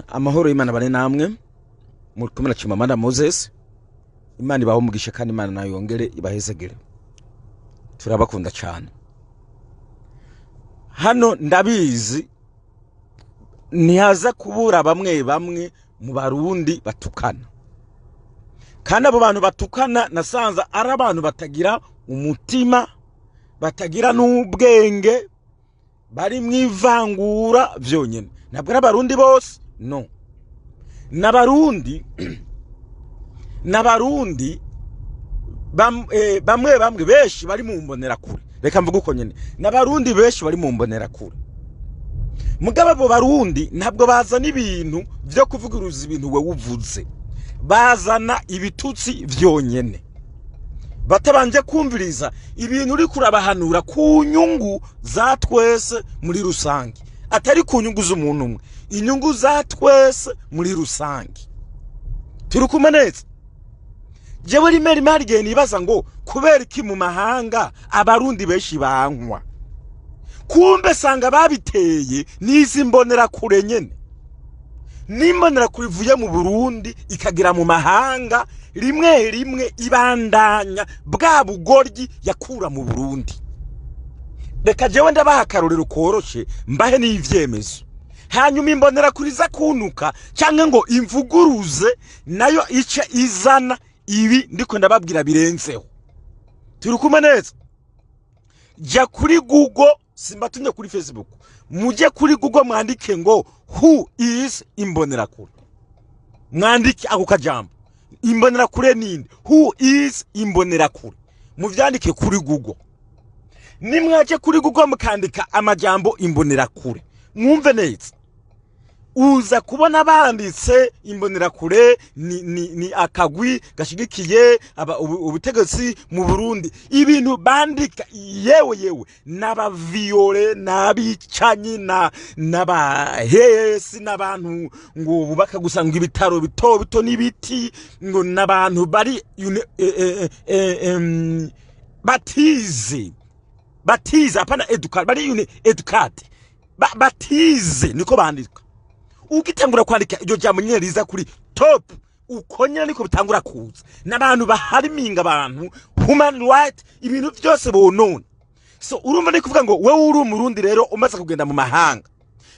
Amahoro y'Imana bane namwe muri kumwe na Chimamanda Moses. Imana ibaho umugisha kandi Imana nayo yongere ibahezegere. Turabakunda cyane. Hano ndabizi ntihaza kubura bamwe mu Barundi batukana. Kandi abo bantu batukana nasanze ari abantu batagira umutima, batagira n'ubwenge, bari mwivangura vyonyene. Ntabwo n'Abarundi bose, no. N'Abarundi bamwe beshi bari mu mbonera kure. Reka mvuga uko nyene. N'Abarundi beshi bari mu mbonera kure. Mugabo abo Barundi ntabwo bazana ibintu byo kuvuguruza ibintu we uvuze. Bazana ibitutsi vyonyene. Batabanje kumviriza ibintu uri kurabahanura ku nyungu za twese muri rusange. Atari ku nyungu z'umuntu umwe, inyungu za twese muri rusange. Turukume neza. Jewe rimwe marige nibaza ngo kubera iki mu mahanga Abarundi beshi bankwa. Kumbe sanga babiteye nizi mbonera kure nyene. Nimbonera kurivuye mu Burundi ikagira mu mahanga rimwe ibandanya bwa bugoryi yakura mu Burundi. Reka jewe ndabaha akarorero koroshe mbahe n'ivyemezo. Hanyuma imbonera kuriza kunuka cyangwa ngo imvuguruze nayo ice izana ibi ndiko ndababwira birenzeho. Turukume neza. Ja kuri Google, simbatunye kuri Facebook. Muje kuri Google mwandike ngo who is imbonerakure. Mwandike ako kajambo. Imbonerakure ninde? Who is imbonerakure? Muvyandike kuri Google. Nimwaje kuri Google mukandika amajambo imbonerakure. Mwumve neza. Uza kubona banditse imbonerakure ni akagwi gashigikiye ubutegetsi mu Burundi. Ibintu bandika yewe n'abaviole n'abicanyi n'abahesi n'abantu ngo bubaka gusanga ibitaro bito n'ibiti ngo n'abantu bari batize apana educate bari educate batize niko bandika. Ukitangura kwandika iryo jambo nyene riza kuri top ukonyera niko bitangura kuza n'abantu bahariminga abantu human right ibintu byose bonone. So urumva ni kuvuga ngo wewe uri umurundi rero umaze kugenda mu mahanga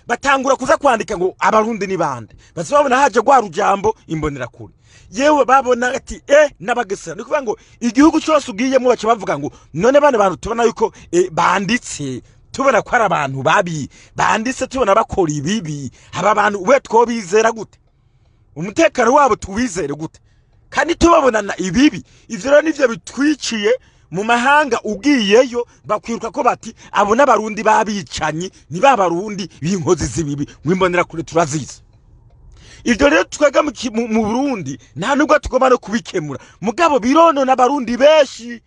batangura kuza kwandika ngo Abarundi ni bande bazabona haje gwa rujambo imbonera kure. Yewe babona ati n'abagesera ni kuvuga ngo igihugu cyose ugiyemo bace bavuga ngo none bane bantu tubona yuko banditse tubona ko ari abantu babi banditse tubona bakora ibibi aba bantu we twobizera gute? Umutekano wabo tuwizere gute? Kandi tubabonana ibibi ivyo rero nivyo bitwiciye mu mahanga ugiyeyo bakwiruka ko bati abo n'Abarundi babicanyi ni babarundi b'inkozi zibibi mwimbonera kure turaziza. Ivyo rero twega mu Burundi nta nubwo tugomba no kubikemura. Mugabo birono n'Abarundi beshi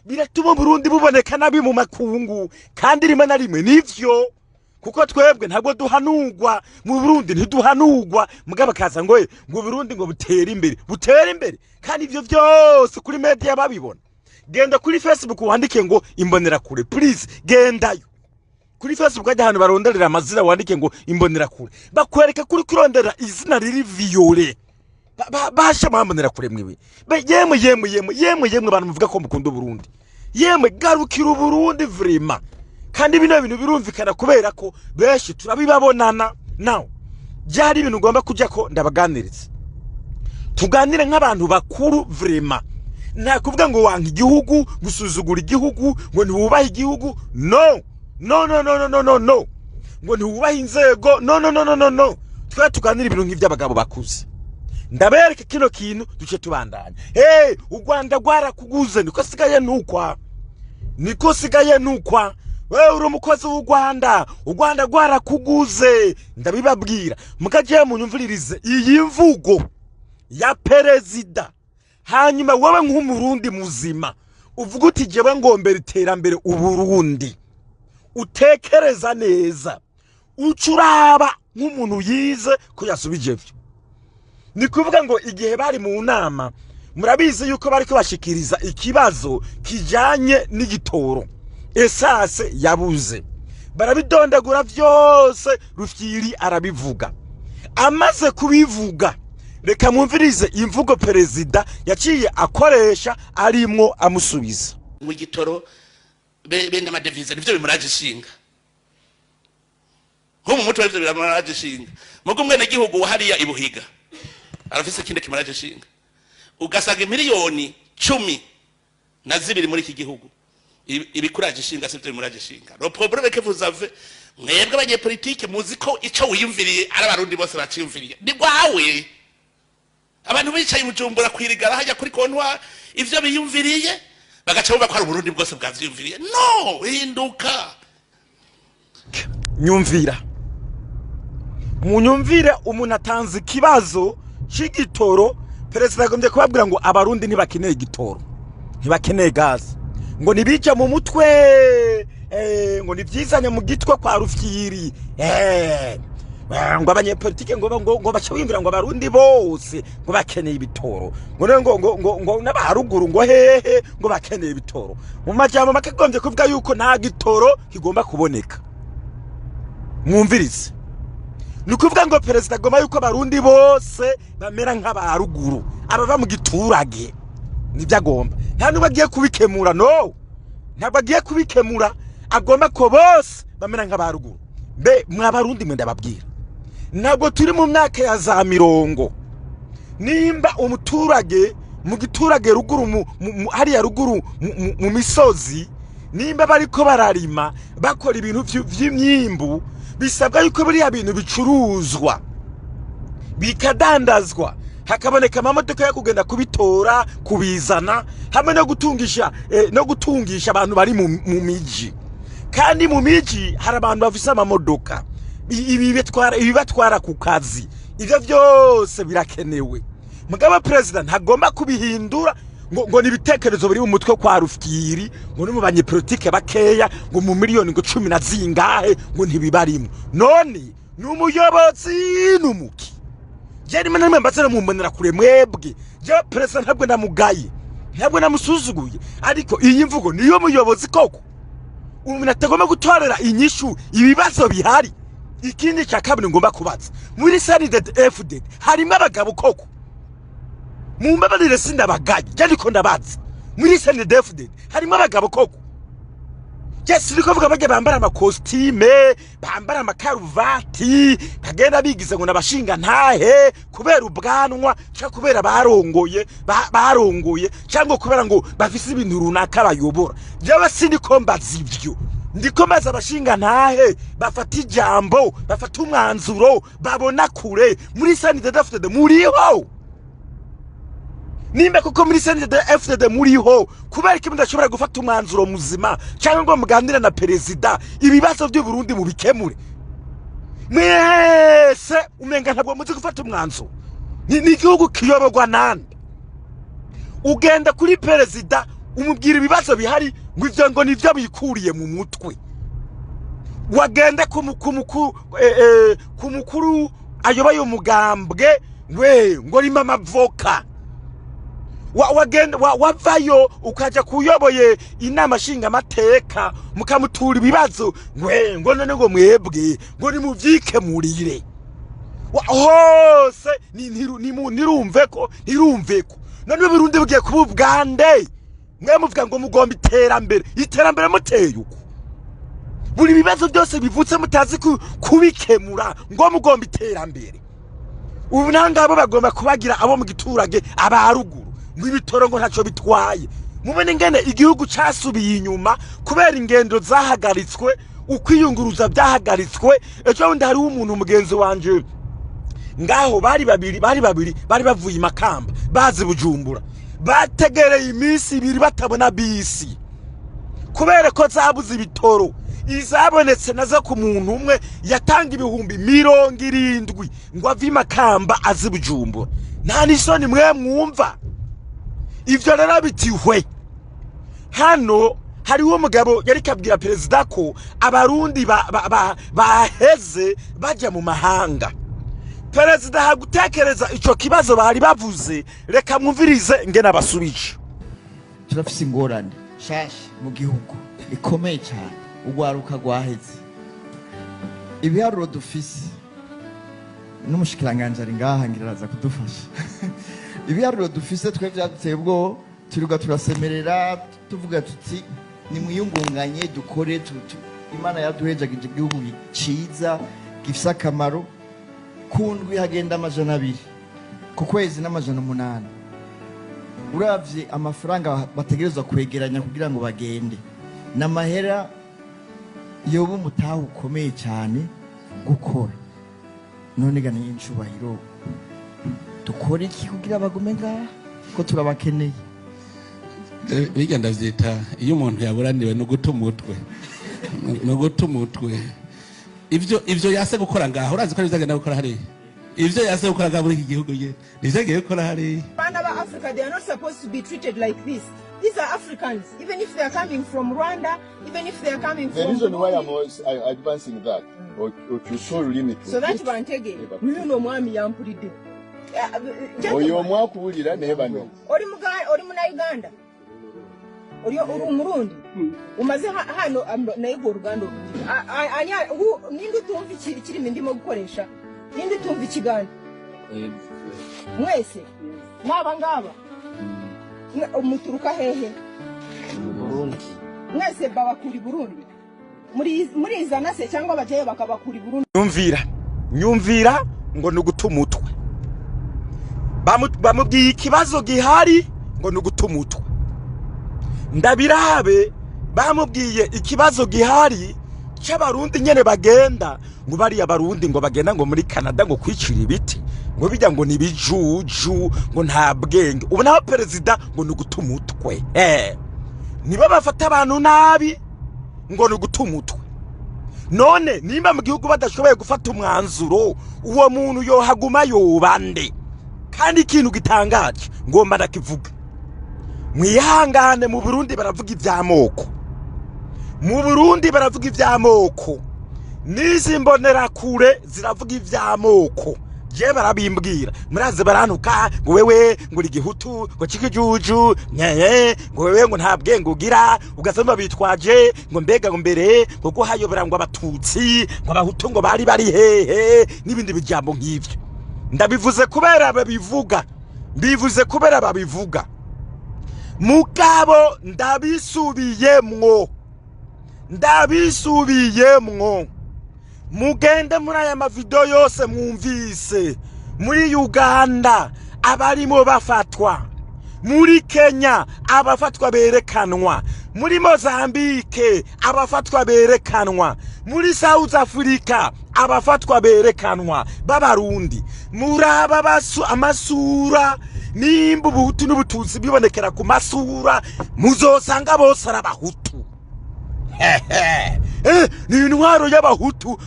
biratuma Burundi buboneka nabi mu makungu kandi rimwe na rimwe nivyo kuko twebwe ntabwo duhanurwa mu Burundi ntiduhanurwa. Mugabo kaza ngo Burundi ngo butere imbere kandi ivyo byose kuri media babibona. Genda kuri Facebook wandike ngo imbonera kure, please gendayo kuri Facebook ajya hano baronderera amazina wandike ngo imbonera kure bakwereka kuri kurondera izina riri viole basha mambonera kure mwiwe. Yemwe bantu muvuga ko mukunda Burundi. Yemwe garukira Burundi vrima. Kandi bino bintu birumvikana kubera ko beshi turabibabonana. Now byari ibintu ugomba kujya ko ndabaganiriza. Tuganire nk'abantu bakuru vrima. Nta kuvuga ngo wanka igihugu gusuzugura igihugu ngo ntiwubaha igihugu. No. Ngo ntiwubaha inzego. No. Tuganire ibintu nk'iby'abagabo bakuze. Ndabereka kino kintu duce tubandanya. U Rwanda gwarakuguze niko sigaye nukwa. Wewe uri umukozi w'u Rwanda. U Rwanda gwarakuguze. Ndabibabwira. Mukaje munyumviririze iyi mvugo ya perezida. Hanyuma wewe nk'umurundi muzima uvuga uti jewe ngombera iterambere uburundi. Utekereza neza. Ucuraba nk'umuntu yize ko yasubije vyo. Ni kuvuga ngo igihe bari mu nama murabizi yuko bariko bashikiriza ikibazo kijanye n'igitoro. Esase yabuze. Barabidondagura vyose Rufyiri arabivuga. amaze kubivuga reka mwumvirize imvugo perezida yaciye akoresha arimwo amusubiza mu gitoro bende amadevize nivyo bimuraje shinga nko mu mutwe w'ivyo bimuraje shinga mugo mwene gihugu wahariya ibuhiga arafise kinde kimuraje shinga ugasaga miliyoni 10 na zibiri muri iki gihugu ibikuraje shinga sivyo bimuraje shinga no problème que vous avez mwebwe abanye politique muzi ko ico wiyumviriye ari abarundi bose baciyumviriye ni gwawe abantu bicaye mujumbura kwirigara hajya kuri kontwa ivyo biyumviriye bagaca bumva ko ari uburundi bwose bwavyumviriye no hinduka nyumvira munyumvire umuntu atanze kibazo c'igitoro perezida yagombye kubabwira ngo abarundi ntibakeneye igitoro ntibakeneye gaze ngo nibica mu mutwe ngo nivyizanye mu gitwa kwa rufyiri ngo abanyepolitike ngo bacabimvira ngo abarundi bose ngo bakeneye ibitoro ngo n'abaruguru ngo hehe ngo bakeneye ibitoro mu majambo makagombye kuvuga yuko nta gitoro kigomba kuboneka mwumvirize nukuvuga ngo perezida agomba yuko abarundi bose bamera nk'abaruguru abava mu giturage nibyo agomba nta nubwo agiye kubikemura no ntabwo agiye kubikemura agomba ko bose bamera nk'abaruguru mbe mwabarundi mwe ndababwira ntabwo turi mu myaka ya za mirongo nimba umuturage mu giturage ruguru hariya ruguru mu misozi nimba bariko bararima bakora ibintu vy'imyimbu bisabwa yuko buriya bintu bicuruzwa bikadandazwa hakaboneka amamodoka yo kugenda kubitora kubizana hamwe no gutungisha abantu bari mu miji kandi mu miji hari abantu bafise amamodoka ibibatwara ku kazi ivyo byose birakenewe mugaba president ntagomba kubihindura ngo nibitekerezo biri mu mutwe kwa rufyiri ngo mu banyepolitike bakeya ngo mu miliyoni ngo 10 na zingahe ngo ntibibarimo none n'umuyobozi n'umuki jeri mena mbazana mu mbonera kure mwebwe je president ntabwo namugaye ntabwo namusuzuguye ariko iyi mvugo niyo muyobozi koko umuntu atagomba gutorera inyishu ibibazo bihari ikindi cya kabiri ngomba kubaza muri SNDD-FDD harimo abagabo koko mumbabarire sindabagaye cyandiko ndabaza muri SNDD-FDD harimo abagabo koko Yes, liko vuga baje bambara amakostime bambara amakaruvati kagenda bigize ngo nabashinga ntahe kubera ubwanwa cya kubera barongoye cyangwa kubera ngo bafise ibintu runaka bayobora jewe sindiko mbaza ivyo ndiko maze abashinga ntahe bafata ijambo bafata umwanzuro babona kure muri SNDD-FDD muriho nimba kuko muri SNDD-FDD muriho kubera ko mudashobora gufata umwanzuro muzima cyangwa ngo muganire na perezida ibibazo by'u Burundi mu bikemure mwese umenga ntabwo muzi gufata umwanzuro ni igihugu kiyoborwa nande ugenda kuri perezida umubwira ibibazo bihari ngo ivyo ngo nivyo bikuriye mu mutwe wagenda ku mukuru ayobaye umugambwe ngo rima amavoka wagenda wavayo ukaja kuyoboye inama shinga mateka mukamutura ibibazo ngo none ngo mwebwe ngo ni muvyikemurire hose nirumveko none Burundi bugiye kuba ubwande mwe muvuga ngo mugomba iterambere muteye uko buri bibazo byose bivutse mutazi kubikemura ngo mugomba iterambere ubu nangabo bagomba kubagira abo mu giturage abaruguru mw'ibitoro ngo ntaco bitwaye mubone ngene igihugu cyasubiye inyuma kubera ingendo zahagaritswe ukwiyunguruza byahagaritswe ejo bundi hari umuntu mugenzi wanje ngaho bari babiri bari bavuye Makamba bazi Bujumbura bategereye iminsi 2 batabona bisi kubera ko zabuze ibitoro izabonetse nazo ku muntu umwe yatanga ibihumbi 70 ngo avi Makamba azi Bujumbura nta nisoni mwe mwumva ivyo rero bitihwe hano hari uwo mugabo yari kabwira perezida ko abarundi baheze baje mu mahanga perezida hagutekereza ico kibazo bari bavuze reka mwumvirize ngena basubije turafise ingorane shashi mu gihugu ikomeye cyane ugwaruka gwaheze ibiharuro dufise n'umushikiranganje ari ngaha ngiraza kudufasha ibiharuro dufise twe byaduteye ubwo turiga turasemerera tuvuga tuti ni mwiyungunganye dukore Imana yaduhejagije igihugu ciza gifise akamaro kundwi hagenda 200 ku kwezi n'800 uravye amafaranga bategerezwa kwegeranya kugira ngo bagende n'amahera yobu umutaho ukomeye cyane gukora none gane y'inshubahiro dukora iki kugira bagume ngaha ko turabakeneye bigenda vyita iyo umuntu yaburaniwe no guta umutwe ivyo yase gukora ngaho urazi ko bizagenda gukora hari ivyo yase gukora ngaho muri iki gihugu ye nizagiye gukora hari Bana ba Africa, they are not supposed to be treated like this. These are Africans, even if they are coming from Rwanda, even if they are coming from... The reason why I'm advancing that, or to show limit. So that's Bantege. You know, Mwami Yampuride. Oyo mwakuwulira neba no. Ori muna Uganda. Ori Umurundi. Umaze hano na Igbo Ruganda. Anya ninde tumva kirimi ndimo gukoresha? Ninde tumva ikiganda? Mwese. Naba ngaba. Umuturuka hehe? Burundi. Mwese babakuri Burundi. Muri izana se cyangwa bajaye bakabakuri Burundi. Nyumvira ngo nugutumutwe. Bamubwiye ikibazo gihari ngo nugutumutwe. Ndabirabe bamubwiye ikibazo gihari cy'abarundi nyene bagenda ngo bari abarundi ngo bagenda ngo muri Canada ngo kwicira ibiti ngo bijya ngo nibijuju ngo nta bwenge ubu naho perezida ngo nugutumutwe niba bafata abantu nabi ngo nugutumutwe none nimba mu gihugu badashoboye gufata umwanzuro uwo muntu yohaguma yobande kandi ikintu gitangaje ngomba ndakivuga mwihangane mu Burundi baravuga ivy'amoko mu Burundi baravuga ivy'amoko nizi mbonera kure ziravuga ivy'amoko je barabimbwira muraze baranuka ngo wewe ngo igihutu ngo kikijuju nyeye ngo wewe ngo nta bwenge ugira ugasema bitwaje ngo mbega ngo mbere ngo hayobera ngo abatutsi ngo abahutu ngo bari hehe nibindi bijambo nk'ivyo ndabivuze kubera babivuga mbivuze kubera babivuga mugabo ndabisubiyemwo mugende muri aya mavideo yose mwumvise muri Uganda abarimo bafatwa muri Kenya abafatwa berekanwa muri Mozambique abafatwa berekanwa muri South Africa abafatwa berekanwa b'abarundi muraba amasura nimba ubuhutu n'ubututsi bibonekera ku masura muzosanga bose arabahutu ni intwaro y'abahutu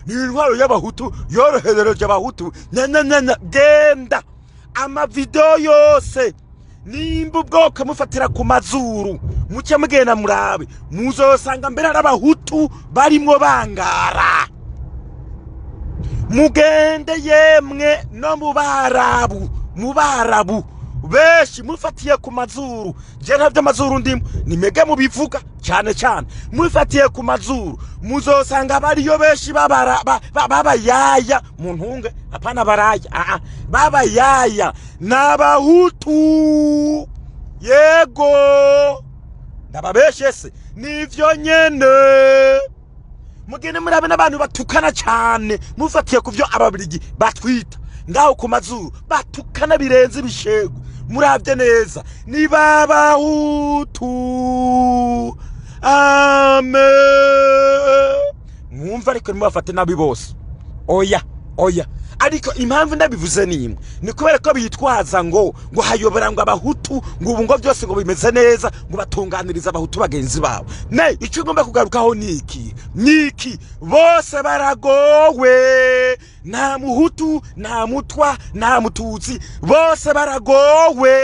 ni intwaro y'abahutu yorohereje abahutu genda amavideo yose nimba ubwoko mufatira ku mazuru muke mugenda murabe muzosanga mbere arabahutu barimo bangara mugende yemwe no mu barabu beshi mufatiye ku mazuru je ntavyo amazuru ndimo nimege mubivuga cyane mufatiye ku mazuru muzosanga bariyo beshi babayaya mu ntunge apana baraya babayaya n'abahutu yego ndababeshese nivyo nyene mugene murabe n'abantu batukana cyane mufatiye ku byo ababirigi batwita ngaho ku mazuru batukana birenze bishego muravye neza ni babahutu amen mwumva ariko nimubafate nabi bose oya ariko impamvu ndabivuze nimwe ni kubera ko bitwaza ngo hayobera ngo abahutu ngo ubu ngo byose ngo bimeze neza ngo batunganiriza abahutu bagenzi babo ne icyo ngomba kugarukaho niki bose baragowe nta muhutu nta mutwa nta mututsi bose baragowe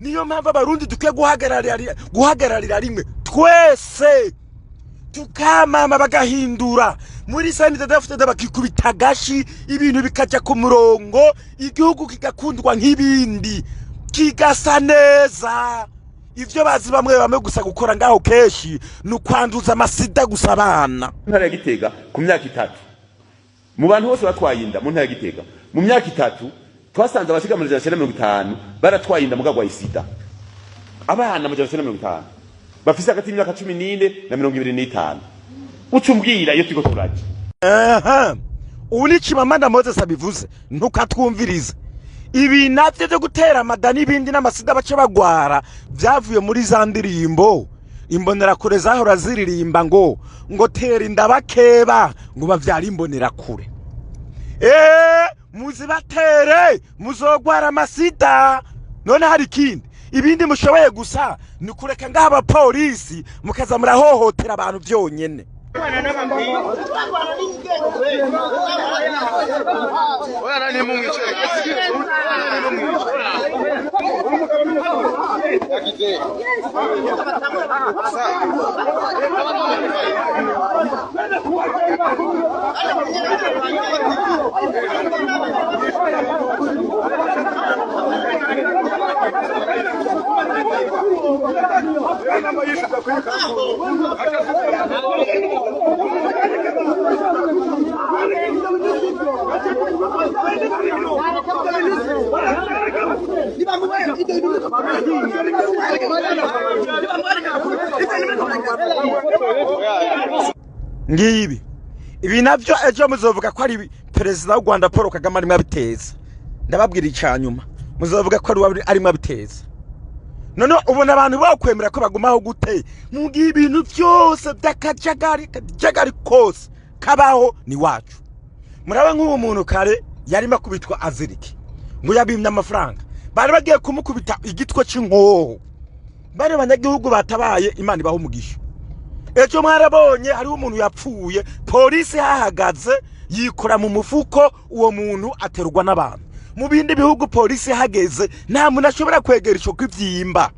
niyo mpamvu abarundi dukwiye guhagararira rimwe twese tukamama bagahindura muri sanite dafite bakikubita gashi ibintu bikaja ku murongo igihugu kigakundwa nk'ibindi kigasa neza ivyo bazi bamwe gusa gukora ngaho keshi no kwanduza amasida gusa abana ntara ya Gitega ku myaka 3 mu bantu bose batwaye inda mu ntara ya Gitega mu myaka 3 twasanze abashika mu 150 baratwaye inda mugagwa isida abana mu 150 bafise hagati y'imyaka 14 na 25 ucumbwira iyo tiko turaje ubu ni Chimamanda Moses abivuze ntukatwumvirize ibi navyo byo gutera amadani ibindi n'amasida bace bagwara byavuye muri za ndirimbo imbonera kure zahora ziririmba ngo tera inda bakeba ngo bavyara imbonera kure muzibatere muzogwara amasida none hari kindi ibindi mushoboye gusa ni kureka ngaha abapolisi mukaza murahohotera abantu byonyene ngibi ibi navyo ejo muzovuga ko ari perezida w'u Rwanda Paul Kagame arimo abiteza ndababwira icyanyuma muzovuga ko arimo abiteza none ubona abantu bakwemera ko bagumaho gute mugiye ibintu byose by'akajagari kose kabaho ni wacu murabe nk'uwo muntu kare yarimo kubitwa aziriki ngo yabimye amafaranga bari bagiye kumukubita igitwe c'inkoho bari abanyagihugu batabaye Imana ibaho umugisha ejo mwarabonye hari umuntu yapfuye polisi hahagaze yikora mu mufuko uwo muntu aterwa n'abantu mu bindi bihugu polisi hageze nta muntu ashobora kwegera ico kwivyimba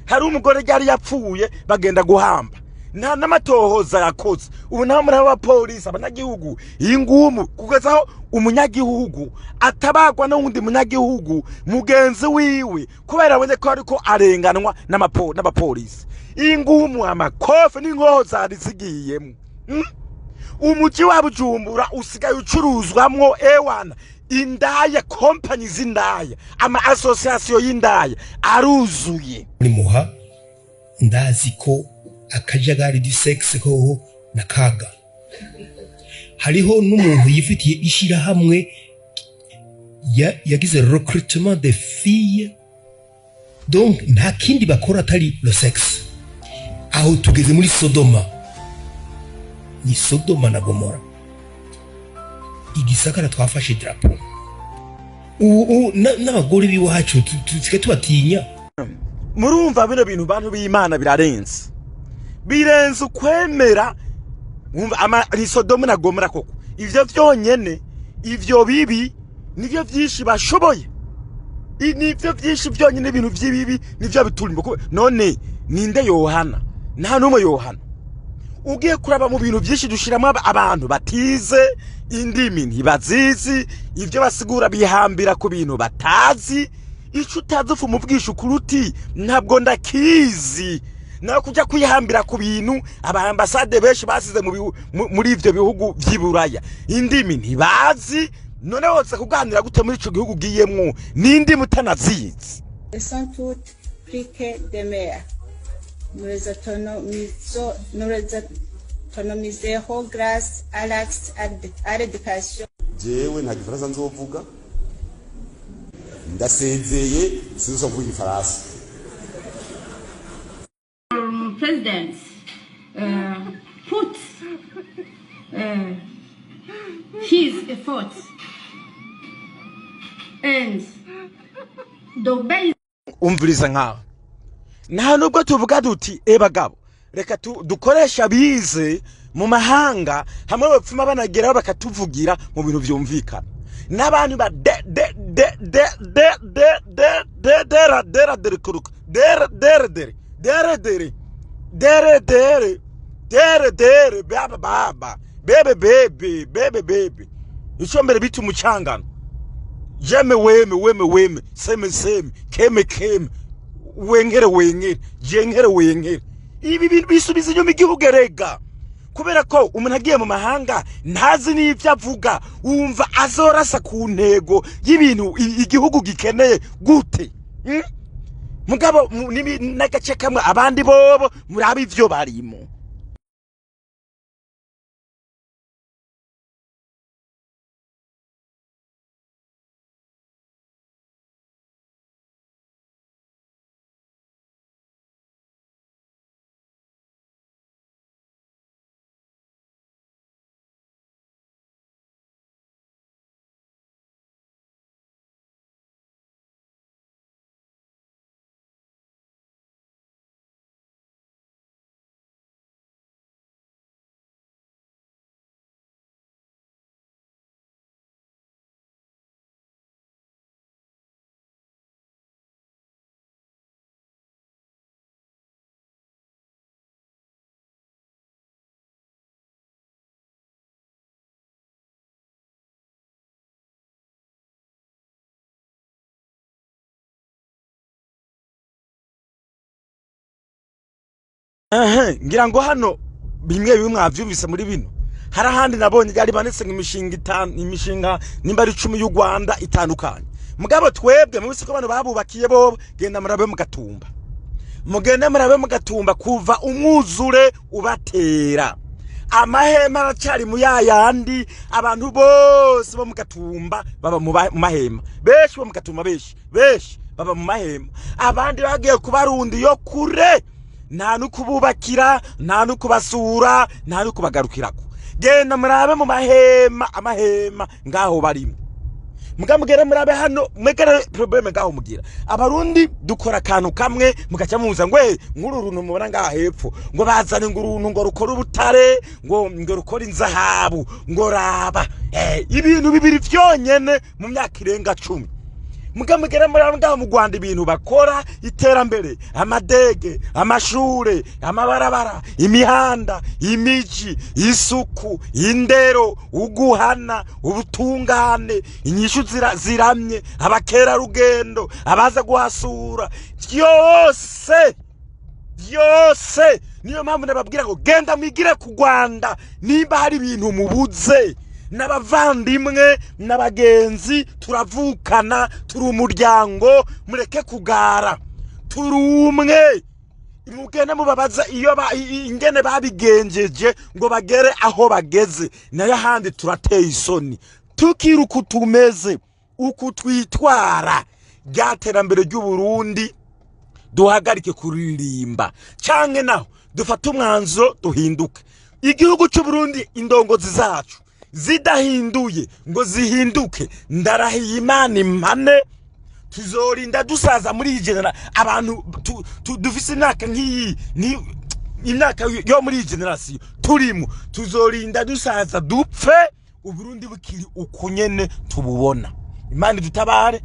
hari umugore yari yapfuye bagenda guhamba nta namatohoza yakoze ubu nta muri aba polisi abanyagihugu ingumu kugezaho umunyagihugu atabagwa n'undi munyagihugu mugenzi wiwe kubera abonye ko ariko arenganwa n'abapolisi ingumu amakofe n'inkoho zari zigiyemo umuji wa Bujumbura usigaye ucuruzwamwo ewana indaya company z'indaya ama association y'indaya aruzuye muri muha ndazi ko akajagari du sexe ko nakaga hariho n'umuntu yifitiye ishira hamwe yagize recrutement de filles donc nta kindi bakora atari le sexe aho tugeze muri Sodoma ni Sodoma na Gomora igisakara twafashe drapo n'abagore biwacu tusike tubatinya murumva bino bintu bantu b'Imana birenze ukwemera umva ni Sodoma na Gomora koko ivyo vyonyene ivyo bibi nivyo vyinshi bashoboye nivyo vyinshi vyonyene ibintu vy'ibibi nivyo biturimbo none ninde Yohana nta numwe Yohana ugiye kuraba mu bintu byinshi dushiramo abantu batize indimi ntibazizi ivyo basigura bihambira ku bintu batazi ico utazufu mubwisha ukuruti ntabwo ndakizi na kujya kwihambira ku bintu abambasade benshi basize muri ivyo bihugu vy'iburaya indimi ntibazi none wose kuganira gute muri ico gihugu giyemwo nindi mutanazizi sont toutes priques de mer nous les autonomiserons grâce à l'éducation. Jewe nta gifaransa nzovuga ndasezeye sizo kuvuga igifaransa. President put his efforts and the base umviriza nkaho nta nubwo tuvuga duti bagabo reka dukoresha bize mu mahanga hamwe bapfuma banageraho bakatuvugira mu bintu byumvikana n'abantu ba bebe ico mbere bitu mucangano jeme weme seme keme wengere jengere ibi bintu bisubiza inyuma igihugu rega kubera ko umuntu agiye mu mahanga ntazi n'ibyo avuga wumva azorasa ku ntego y'ibintu igihugu gikeneye gute mugabo n'agace kamwe abandi bobo murabe ivyo barimo. Ngira ngo hano bimwe mwavyumvise muri bino hari ahandi nabonye yari banetse imishinga nimba ari 10 y'u Rwanda itandukanye mugabo twebwe mu bisiko bano babubakiye bo genda murabe mu Gatumba mugende murabe mu Gatumba kuva umwuzure ubatera amahema aracari mu yayandi abantu bose bo mu Gatumba baba mu mahema beshi bo mu Gatumba beshi baba mu mahema abandi bagiye kubarundi yo kure nta nukububakira nta nukubasura nta nukubagarukirako genda murabe mu amahema ngaho barimo mugamugere murabe hano mwegere probleme ngaho mugira abarundi dukora kantu kamwe mugaca muza ngwe nkuru runtu mubona ngaha hepfo ngo bazane nguruntu ngo rukora ubutare ngo rukora inzahabu ngo raba ibintu bibiri vyonyene mu myaka irenga 10 mugamugere murabe ngaho mu Rwanda ibintu bakora iterambere amadege amashure amabarabara imihanda imiji isuku indero uguhana ubutungane inyishu ziramye abakera rugendo abaza guhasura byose niyo mpamvu nababwira ngo genda mwigire ku Rwanda nimba hari ibintu mubuze n'abavandimwe n'abagenzi turavukana turi umuryango mureke kugara turumwe mugende mubabaza iyo ingene babigenjeje ngo bagere aho bageze nayo handi turateye isoni tukiruka tumeze uku twitwara ryaterambere ry'u Burundi duhagarike kuririmba canke naho dufata umwanzo duhinduke igihugu cy'u Burundi indongozi zacu zidahinduye ngo zihinduke ndarahiye Imana impane tuzorinda dusaza muri genera abantu dufise imyaka nk'iyi ni imyaka yo muri generation turimo tuzorinda dusaza dupfe u Burundi bukiri ukunyene tububona Imana dutabare